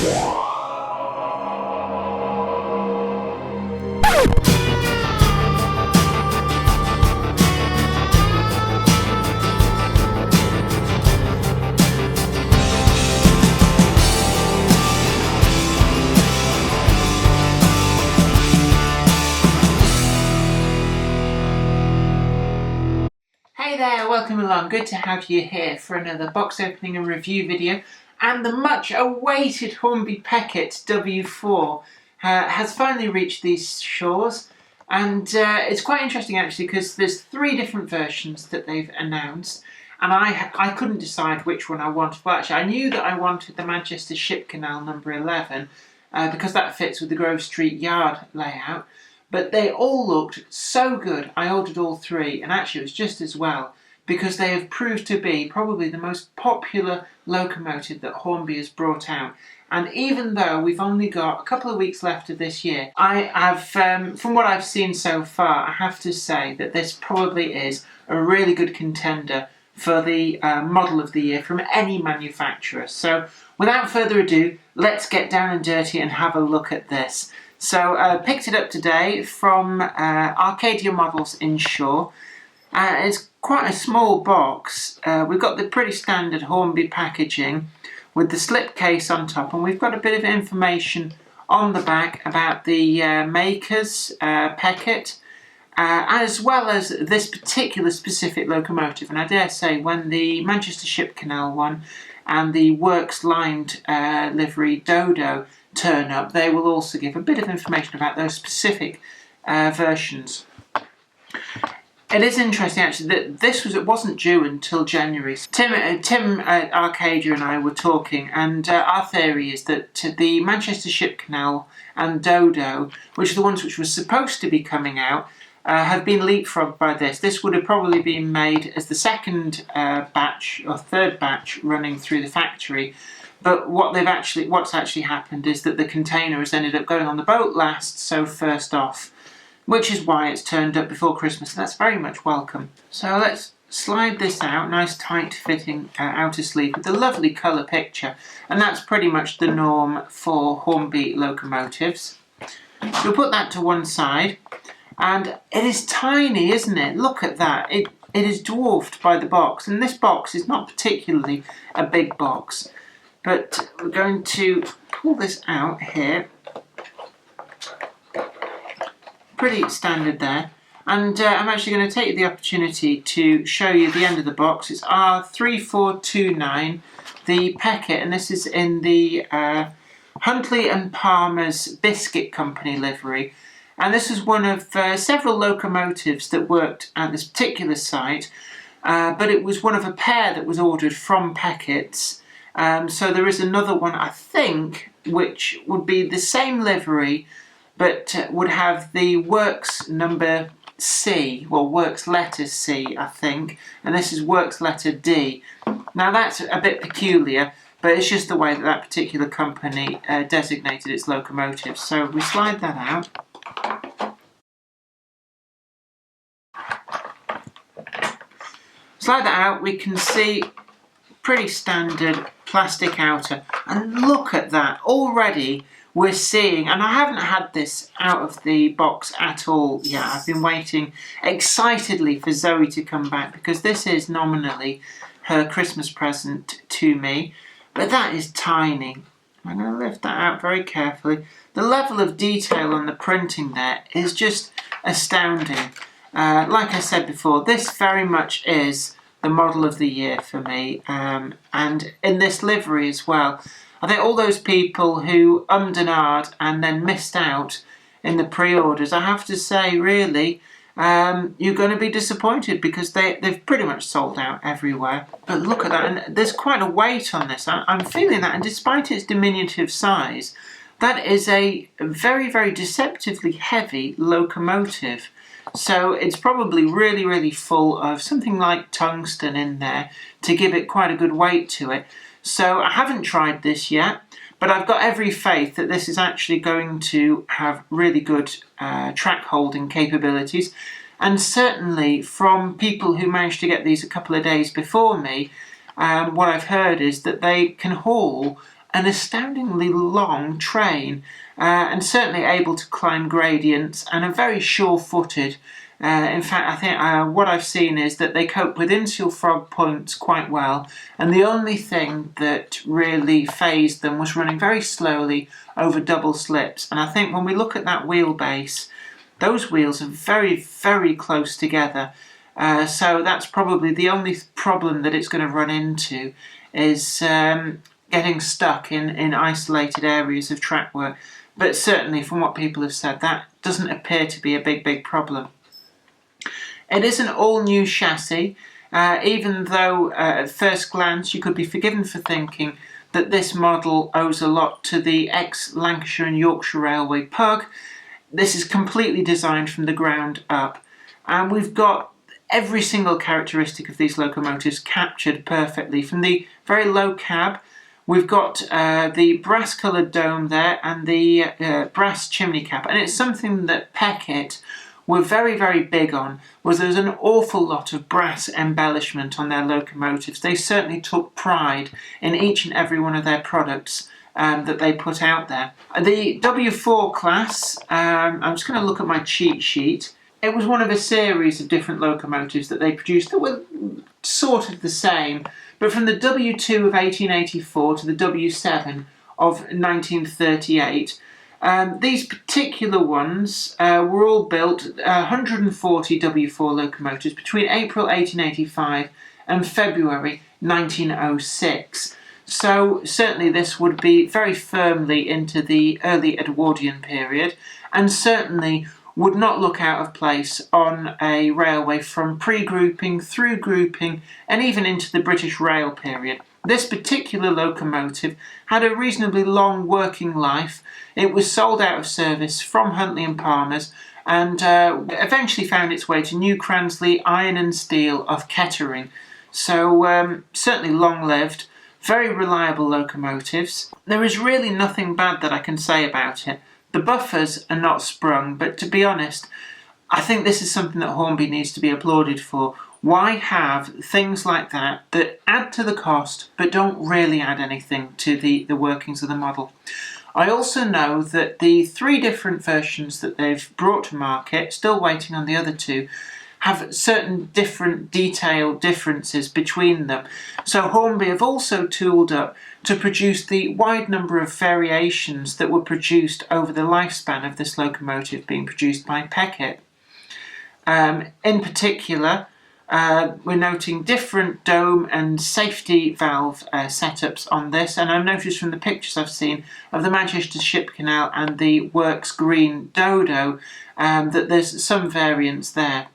Hey there, welcome along. Good to have you here for another box opening and review video. And the much awaited Hornby Peckett W4 has finally reached these shores. And it's quite interesting actually, because there's 3 different versions that they've announced. And I couldn't decide which one I wanted. Well, actually, I knew that I wanted the Manchester Ship Canal number 11 because that fits with the Grove Street Yard layout. But they all looked so good, I ordered all 3, and actually it was just as well, because they have proved to be probably the most popular locomotive that Hornby has brought out. And even though we've only got a couple of weeks left of this year, I have, from what I've seen so far, I have to say that this probably is a really good contender for the model of the year from any manufacturer. So without further ado, let's get down and dirty and have a look at this. So I picked it up today from Arcadia Models in Shaw. It's quite a small box. We've got the pretty standard Hornby packaging with the slipcase on top, and we've got a bit of information on the back about the makers, Peckett, as well as this particular specific locomotive. And I dare say when the Manchester Ship Canal one and the Works lined livery Dodo turn up, they will also give a bit of information about those specific versions. It is interesting actually that it wasn't due until January. Tim at Arcadia and I were talking, and our theory is that the Manchester Ship Canal and Dodo, which are the ones which were supposed to be coming out, have been leapfrogged by this. This would have probably been made as the second batch or third batch running through the factory. But what's actually happened is that the container has ended up going on the boat last, so first off, which is why it's turned up before Christmas, and that's very much welcome. So let's slide this out, nice tight fitting outer sleeve with a lovely colour picture, and that's pretty much the norm for Hornby locomotives. So we'll put that to one side, and it is tiny, isn't it? Look at that, it is dwarfed by the box, and this box is not particularly a big box. But we're going to pull this out here. Pretty standard there. And I'm actually going to take the opportunity to show you the end of the box. It's R3429, the Peckett, and this is in the Huntley and Palmers Biscuit Company livery. And this is one of several locomotives that worked at this particular site, but it was one of a pair that was ordered from Peckett's. So there is another one, I think, which would be the same livery, but would have the Works number C, well, Works letter C, I think, and this is Works letter D. Now that's a bit peculiar, but it's just the way that that particular company designated its locomotives. So we slide that out. Slide that out, we can see pretty standard plastic outer, and look at that, already we're seeing, and I haven't had this out of the box at all yet. I've been waiting excitedly for Zoe to come back because this is nominally her Christmas present to me, but that is tiny. I'm going to lift that out very carefully. The level of detail on the printing there is just astounding. Like I said before, this very much is the model of the year for me, and in this livery as well. I think all those people who ummed and ahed and then missed out in the pre-orders, I have to say, really, you're going to be disappointed because they've pretty much sold out everywhere. But look at that, and there's quite a weight on this. I'm feeling that, and despite its diminutive size, that is a very, very deceptively heavy locomotive. So it's probably really, really full of something like tungsten in there to give it quite a good weight to it. So I haven't tried this yet, but I've got every faith that this is actually going to have really good track holding capabilities. And certainly from people who managed to get these a couple of days before me, what I've heard is that they can haul an astoundingly long train, and certainly able to climb gradients, and are very sure-footed. In fact, I think what I've seen is that they cope with insular frog points quite well, and the only thing that really phased them was running very slowly over double slips. And I think when we look at that wheelbase, those wheels are very, very close together. So that's probably the only problem that it's going to run into, is getting stuck in isolated areas of track work. But certainly from what people have said, that doesn't appear to be a big problem. It is an all-new chassis, even though at first glance you could be forgiven for thinking that this model owes a lot to the ex-Lancashire and Yorkshire Railway Pug. This is completely designed from the ground up, and we've got every single characteristic of these locomotives captured perfectly. From the very low cab, we've got the brass-coloured dome there and the brass chimney cap, and it's something that Peckett were very, very big on, was there was an awful lot of brass embellishment on their locomotives. They certainly took pride in each and every one of their products that they put out there. The W4 class, I'm just going to look at my cheat sheet. It was one of a series of different locomotives that they produced that were sort of the same, but from the W2 of 1884 to the W7 of 1938, these particular ones were all built 140 W4 locomotives between April 1885 and February 1906. So certainly this would be very firmly into the early Edwardian period, and certainly would not look out of place on a railway from pre-grouping, through grouping, and even into the British Rail period. This particular locomotive had a reasonably long working life. It was sold out of service from Huntley and Palmers, and eventually found its way to New Cransley Iron and Steel of Kettering. So certainly long-lived, very reliable locomotives. There is really nothing bad that I can say about it. The buffers are not sprung, but to be honest, I think this is something that Hornby needs to be applauded for. Why have things like that that add to the cost but don't really add anything to the workings of the model? I also know that the 3 different versions that they've brought to market, still waiting on the other 2, have certain different detail differences between them. So Hornby have also tooled up to produce the wide number of variations that were produced over the lifespan of this locomotive being produced by Peckett. In particular, we're noting different dome and safety valve setups on this, and I've noticed from the pictures I've seen of the Manchester Ship Canal and the Works Green Dodo that there's some variance there.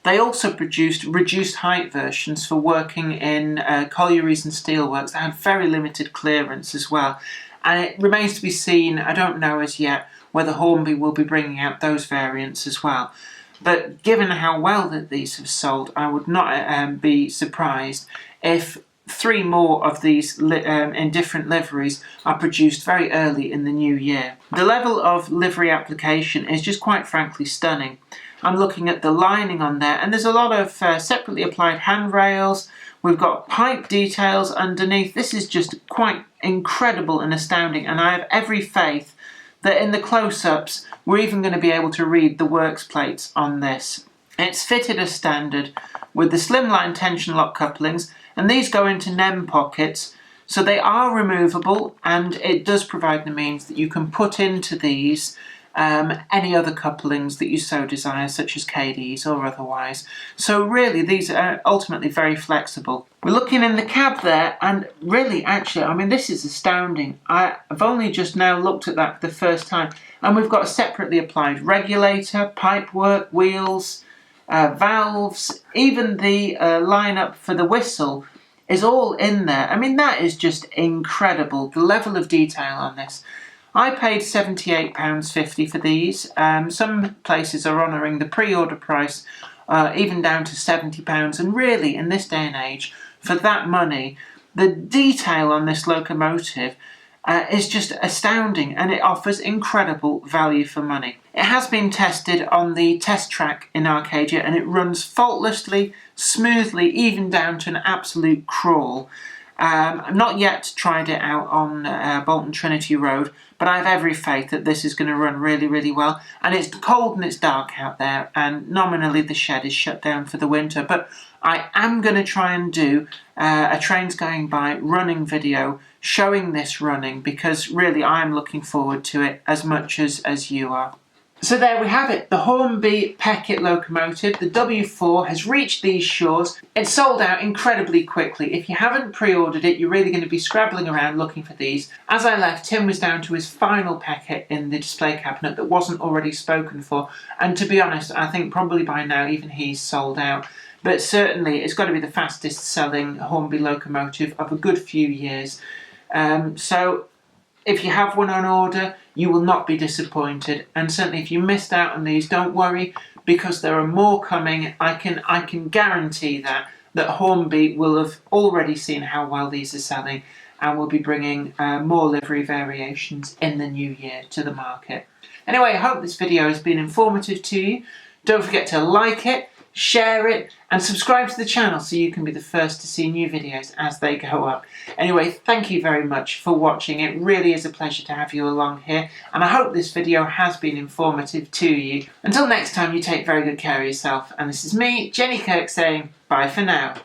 They also produced reduced height versions for working in collieries and steelworks that had very limited clearance as well. And it remains to be seen, I don't know as yet, whether Hornby will be bringing out those variants as well. But given how well that these have sold, I would not be surprised if 3 more of these in different liveries are produced very early in the new year. The level of livery application is just quite frankly stunning. I'm looking at the lining on there, and there's a lot of separately applied handrails. We've got pipe details underneath. This is just quite incredible and astounding, and I have every faith that in the close-ups we're even going to be able to read the works plates on this. It's fitted as standard with the slimline tension lock couplings, and these go into NEM pockets, so they are removable, and it does provide the means that you can put into these any other couplings that you so desire, such as KDs or otherwise. So really these are ultimately very flexible. We're looking in the cab there, and really actually, I mean, this is astounding. I've only just now looked at that for the first time, and we've got a separately applied regulator, pipework, wheels, valves, even the lineup for the whistle is all in there. I mean, that is just incredible, the level of detail on this. I paid £78.50 for these. Some places are honouring the pre-order price even down to £70, and really in this day and age, for that money, the detail on this locomotive is just astounding, and it offers incredible value for money. It has been tested on the test track in Arcadia, and it runs faultlessly, smoothly, even down to an absolute crawl. I've not yet tried it out on Bolton Trinity Road, but I have every faith that this is going to run really, really well. And it's cold and it's dark out there, and nominally the shed is shut down for the winter. But I am going to try and do a Trains Going By running video showing this running, because really I'm looking forward to it as much as you are. So there we have it, the Hornby Peckett locomotive, the W4, has reached these shores. It's sold out incredibly quickly. If you haven't pre-ordered it, you're really going to be scrabbling around looking for these. As I left, Tim was down to his final Peckett in the display cabinet that wasn't already spoken for, and to be honest, I think probably by now even he's sold out. But certainly it's got to be the fastest selling Hornby locomotive of a good few years. So if you have one on order, you will not be disappointed. And certainly if you missed out on these, don't worry, because there are more coming. I can guarantee that Hornby will have already seen how well these are selling, and will be bringing more livery variations in the new year to the market. Anyway, I hope this video has been informative to you. Don't forget to like it, share it, and subscribe to the channel so you can be the first to see new videos as they go up. Anyway, thank you very much for watching. It really is a pleasure to have you along here, and I hope this video has been informative to you. Until next time, you take very good care of yourself, and this is me, Jenny Kirk, saying bye for now.